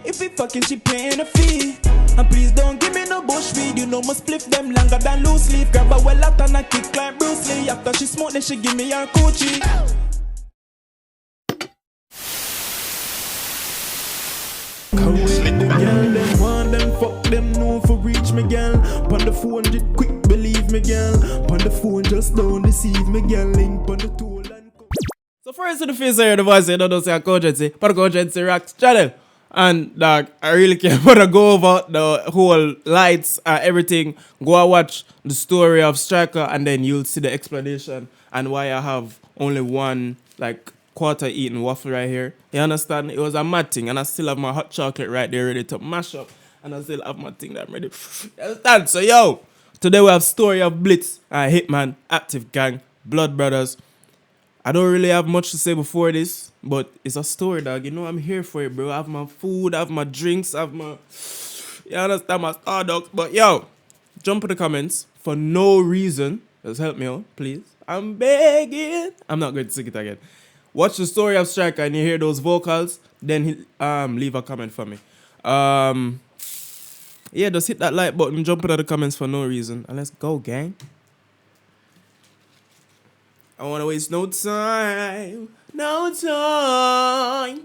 If we fucking, she paying a fee. And please don't give me no bush weed. You know must split them longer than loose leaf. Grab a well out and I kick like Bruce Lee. After she smoke, then she give me her coochie. Slip them girl, them want them, fuck them, no for reach me girl. Pon the phone, just quick believe me girl. Pon the phone, just don't deceive me girl. Link pon the tool and so first in the face I hear the voice, I don't say a kogency, but a kogency rocks channel. And dog, I really can't wanna go over the whole lights and everything. Go and watch the story of Striker and then you'll see the explanation and why I have only one like quarter eaten waffle right here. You understand? It was a mad thing and I still have my hot chocolate right there ready to mash up. And I still have my thing that I'm ready. You understand? So yo, today we have story of Blitz, Hitman, Active Gang, Blood Brothers. I don't really have much to say before this, but it's a story, dog. You know I'm here for it, bro. I have my food, I have my drinks, I have my... You understand? My Starbucks. But yo, jump in the comments for no reason. Just help me out, please. I'm begging. I'm not going to sing it again. Watch the story of Striker and you hear those vocals, then leave a comment for me. Yeah, just hit that like button, jump into the comments for no reason, and let's go, gang. I don't want to waste no time. No time.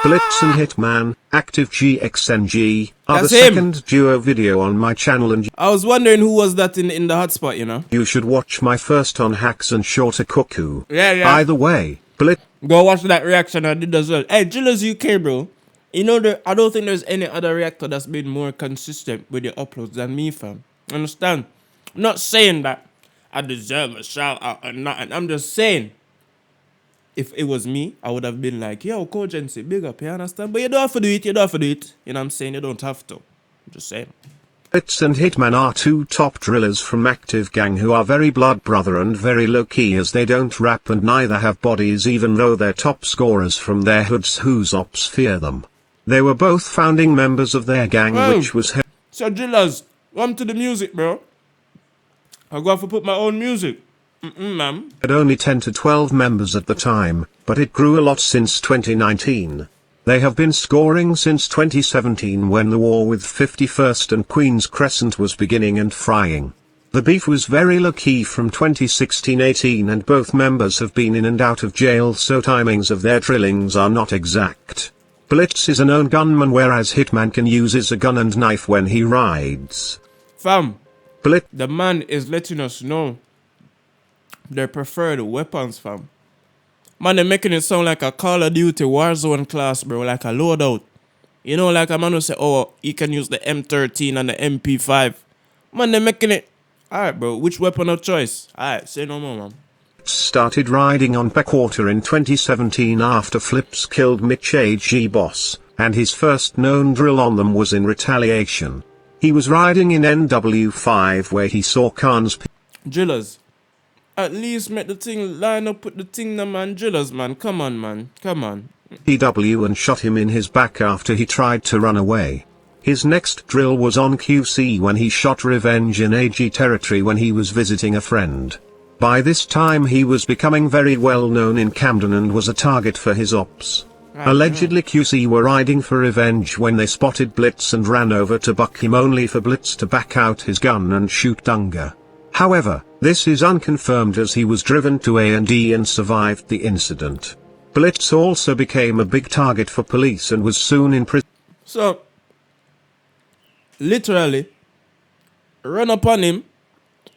Blitz and Hitman, Active Gxng, are That's the him. second duo video on my channel and I was wondering who was that in the hotspot, you know? you should watch my first on hacks and shorter cuckoo. Yeah. Either way, Blitz Go watch that reaction I did as well. Hey, Jillers UK, bro. You know, I don't think there's any other reactor that's been more consistent with the uploads than me, fam. Understand? I'm not saying that I deserve a shout out or nothing. I'm just saying, if it was me, I would have been like, yo, kogency, big up, you understand? But you don't have to do it, you don't have to do it. You know what I'm saying? You don't have to. I'm just saying. Blitz and Hitman are two top drillers from Active Gang who are very blood brother and very low-key as they don't rap and neither have bodies even though they're top scorers from their hoods whose ops fear them. They were both founding members of their gang which was So, Drillers, welcome to the music, bro. I go to put my own music. Ma'am. had only 10 to 12 members at the time, but it grew a lot since 2019. They have been scoring since 2017 when the war with 51st and Queen's Crescent was beginning and frying. The beef was very low-key from 2016-18 and both members have been in and out of jail so timings of their drillings are not exact. Blitz is a known gunman whereas Hitman can uses a gun and knife when he rides. Fam, Blitz the man is letting us know their preferred weapons, fam. Man, they're making it sound like a Call of Duty Warzone class, bro, like a loadout. You know, like a man will say, oh, you can use the M13 and the MP5. Man, they're making it... Alright, bro, which weapon of choice? Alright, say no more, man. started riding on Backwater in 2017 after Flips killed Mitch AG Boss, and his first known drill on them was in retaliation. He was riding in NW5 where he saw Khan's Drillers. At least make the thing line up with the thing, the man. Drillers, man. Come on, man. Come on. PW and shot him in his back after he tried to run away. His next drill was on QC when he shot Revenge in AG territory when he was visiting a friend. By this time he was becoming very well known in Camden and was a target for his ops. Allegedly QC were riding for Revenge when they spotted Blitz and ran over to buck him only for Blitz to back out his gun and shoot Dunga. However, this is unconfirmed as he was driven to A&E and survived the incident. Blitz also became a big target for police and was soon in prison. So, literally, run up on him,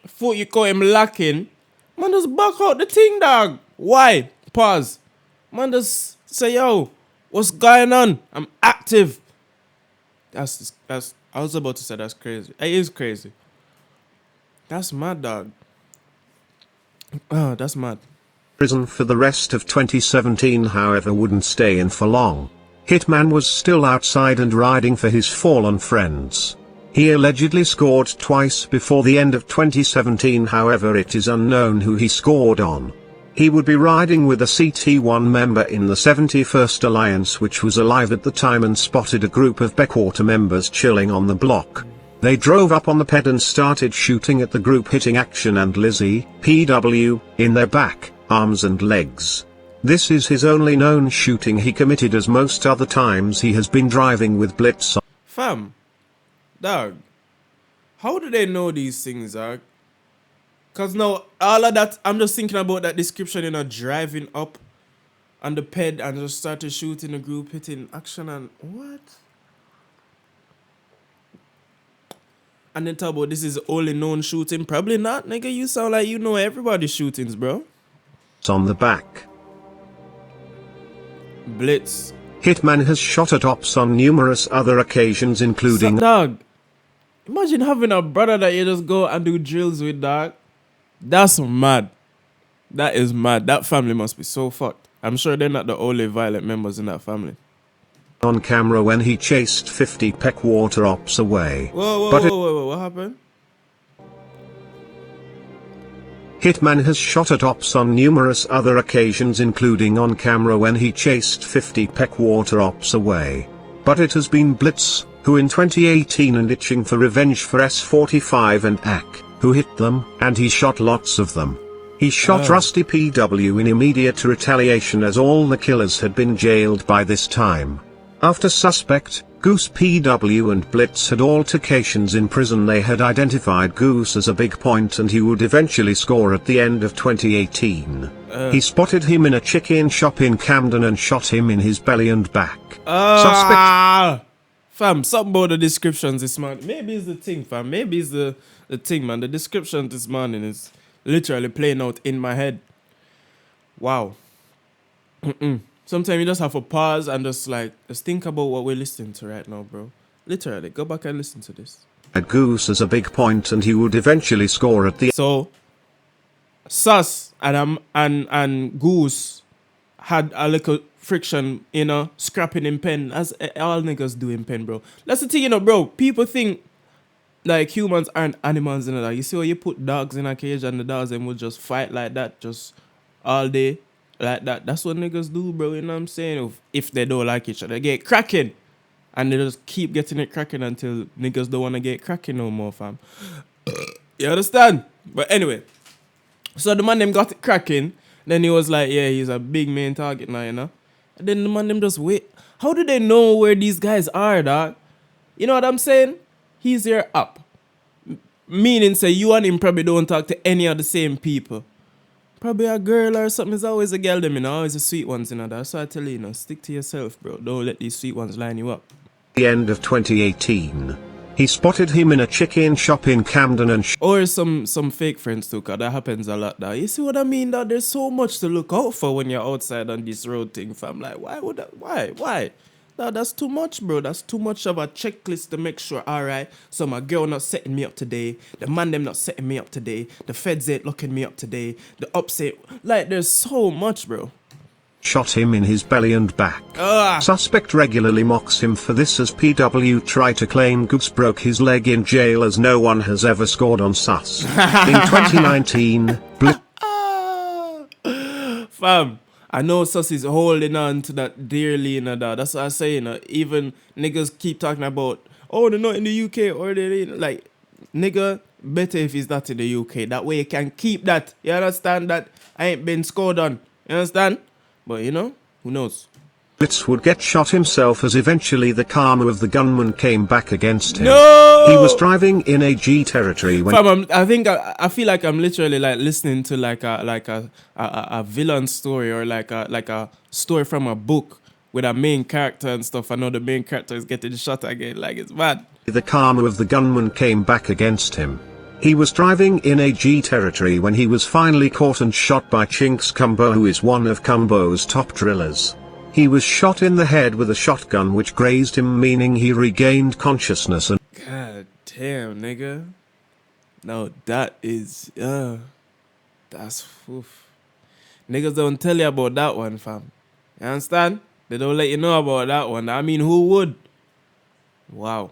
thought you caught him lacking, man just back out the thing, dog. Why? Pause. Man just say, yo, what's going on? I'm active. I was about to say that's crazy. It is crazy. That's mad, dog. Oh, that's mad. Prison for the rest of 2017 however wouldn't stay in for long. Hitman was still outside and riding for his fallen friends. He allegedly scored twice before the end of 2017 however it is unknown who he scored on. He would be riding with a CT1 member in the 71st Alliance which was alive at the time and spotted a group of Backwater members chilling on the block. They drove up on the ped and started shooting at the group hitting Action and Lizzie, PW, in their back, arms and legs. This is his only known shooting he committed, as most other times he has been driving with Blitz. Fam, dog, how do they know these things, dog? Because now, all of that, I'm just thinking about that description, you know, driving up on the ped and just started shooting the group, hitting action and what? And then talk about this is the only known shooting. Probably not, nigga. You sound like you know everybody's shootings, bro. On the back. Blitz. Hitman has shot at ops on numerous other occasions, including... So, dog, imagine having a brother that you just go and do drills with, dog. That's mad. That is mad. That family must be so fucked. I'm sure they're not the only violent members in that family. On camera when he chased 50 Peckwater ops away. Whoa, what happened? Hitman has shot at ops on numerous other occasions, including on camera when he chased 50 Peckwater ops away. But it has been Blitz, who in 2018 and itching for revenge for S45 and AK, who hit them, and he shot lots of them. He shot Rusty PW in immediate retaliation, as all the killers had been jailed by this time. After suspect, Goose PW and Blitz had altercations in prison, they had identified Goose as a big point and he would eventually score at the end of 2018. He spotted him in a chicken shop in Camden and shot him in his belly and back. Suspect... Fam, something about the descriptions this morning. Maybe it's the thing, fam. Maybe it's the thing, man. The description this morning is literally playing out in my head. Wow. Sometimes you just have to pause and just think about what we're listening to right now, bro. Literally, go back and listen to this. Goose as a big point and he would eventually score at the... So, Sus and Goose had a little friction, you know, scrapping in pen, as all niggas do in pen, bro. That's the thing, you know, bro. People think like humans aren't animals and all that. You see when you put dogs in a cage and the dogs them will just fight like that, just all day. Like that. That's what niggas do, bro. You know what I'm saying? If they don't like each other, they get cracking. And they just keep getting it cracking until niggas don't want to get cracking no more, fam. You understand? But anyway. So the man them got it cracking. Then he was like, yeah, he's a big main target now, you know? And then the man them just wait. How do they know where these guys are, dog? You know what I'm saying? He's your up. Meaning, say, you and him probably don't talk to any of the same people. Probably a girl or something. It's always a girl, them, you know, always the sweet ones, you know. That's why I tell you, you know, stick to yourself, bro. Don't let these sweet ones line you up. The end of 2018. He spotted him in a chicken shop in Camden and... Or some fake friends too, cause that happens a lot, dog. You see what I mean, dog? There's so much to look out for when you're outside on this road thing, fam. Like, why would that? Why? No, that's too much, bro. That's too much of a checklist to make sure, alright, so my girl not setting me up today, the man them not setting me up today, the feds ain't locking me up today, the upset. Like, there's so much, bro. Shot him in his belly and back. Suspect regularly mocks him for this, as PW tried to claim Goose broke his leg in jail, as no one has ever scored on Sus. In 2019, Fam, I know Sus is holding on to that dearly, you know, that. That's what I say, you know. Even niggas keep talking about, oh, they're not in the UK, or they're like, nigga, better if he's not in the UK. That way you can keep that. You understand that? I ain't been scored on. You understand? But, you know, who knows? Blitz would get shot himself, as eventually the karma of the gunman came back against him. No! He was driving in AG territory when... Fam, I feel like I'm literally like listening to like a villain story, or like a story from a book with a main character and stuff. I know the main character is getting shot again, like it's mad. The karma of the gunman came back against him. He was driving in AG territory when he was finally caught and shot by Chinks Kumbo, who is one of Kumbo's top drillers. He was shot in the head with a shotgun which grazed him, meaning he regained consciousness and... God damn, nigga. No, that is... that's... Oof. Niggas don't tell you about that one, fam. You understand? They don't let you know about that one. I mean, who would? Wow.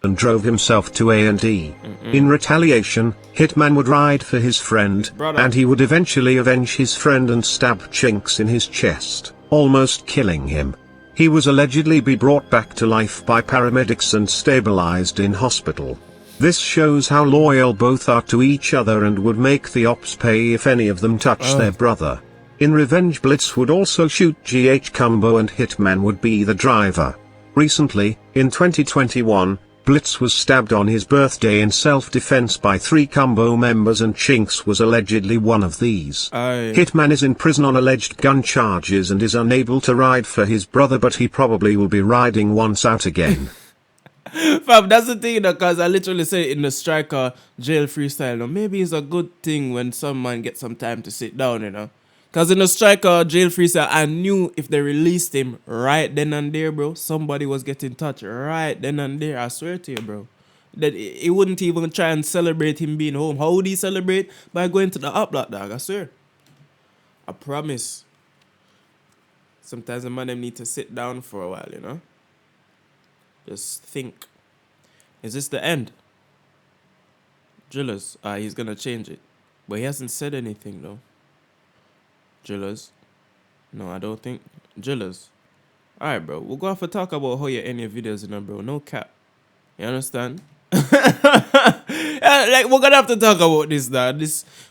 And drove himself to A&E. In retaliation, Hitman would ride for his friend, and he would eventually avenge his friend and stab Chinks in his chest, almost killing him. He was allegedly be brought back to life by paramedics and stabilized in hospital. This shows how loyal both are to each other and would make the ops pay if any of them touch their brother. In revenge, Blitz would also shoot GH Combo and Hitman would be the driver. Recently, in 2021, Blitz was stabbed on his birthday in self-defense by 3 Combo members and Chinks was allegedly one of these. Hitman is in prison on alleged gun charges and is unable to ride for his brother, but he probably will be riding once out again. Fam, that's the thing, because I literally said in the Striker jail freestyle, no, maybe it's a good thing when some man gets some time to sit down, you know. Because in the Striker jail freestyle, I knew if they released him right then and there, bro, somebody was getting touched right then and there. I swear to you, bro. That he wouldn't even try and celebrate him being home. How would he celebrate? By going to the upload, dog, I swear. I promise. Sometimes the man them need to sit down for a while, you know. Just think. Is this the end? Drillers. He's gonna change it. But he hasn't said anything though. Drillers. No, I don't think. Drillers. Alright, bro. We'll go off and talk about how you end your videos, you know, bro. No cap. You understand? Like, we're gonna have to talk about this, dog.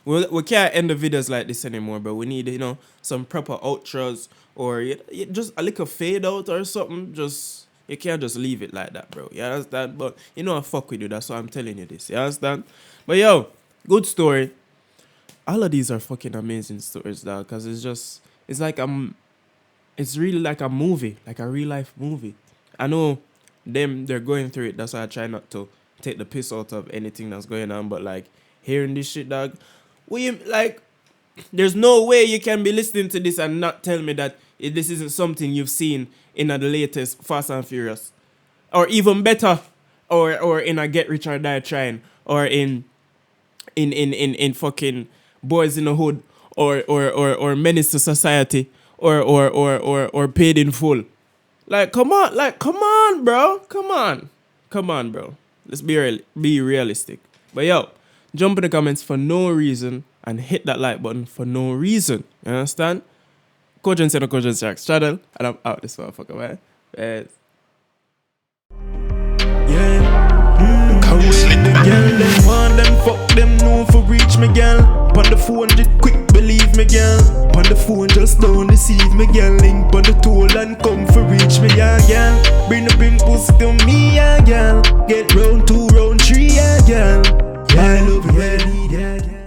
We can't end the videos like this anymore, bro. We need, you know, some proper outros or just a little fade out or something. Just, you can't just leave it like that, bro. You understand? But, you know, I fuck with you. That's why I'm telling you this. You understand? But, yo, good story. All of these are fucking amazing stories, dog, because it's like it's really like a movie, like a real life movie. I know they're going through it, that's why I try not to take the piss out of anything that's going on, but like hearing this shit, dog, there's no way you can be listening to this and not tell me that this isn't something you've seen in the latest Fast and Furious, or even better, or in a Get Rich or Die Trying, or in fucking Boys in the Hood, or Menace to Society, or Paid in Full. Like, come on, bro. Come on, bro. Let's be realistic. But yo, jump in the comments for no reason and hit that like button for no reason. You understand? Kogency and Kogency channel, and I'm out this motherfucker, man. Yes. Girl, them want them, fuck them, no for reach me, girl. On the phone, just quick, believe me, girl. On the phone, just don't deceive me, girl. Link on the tool and come for reach me, yeah, girl. Bring pussy to me, yeah, girl. Get round 2, round 3, yeah, girl. Yeah, I love you, yeah, girl.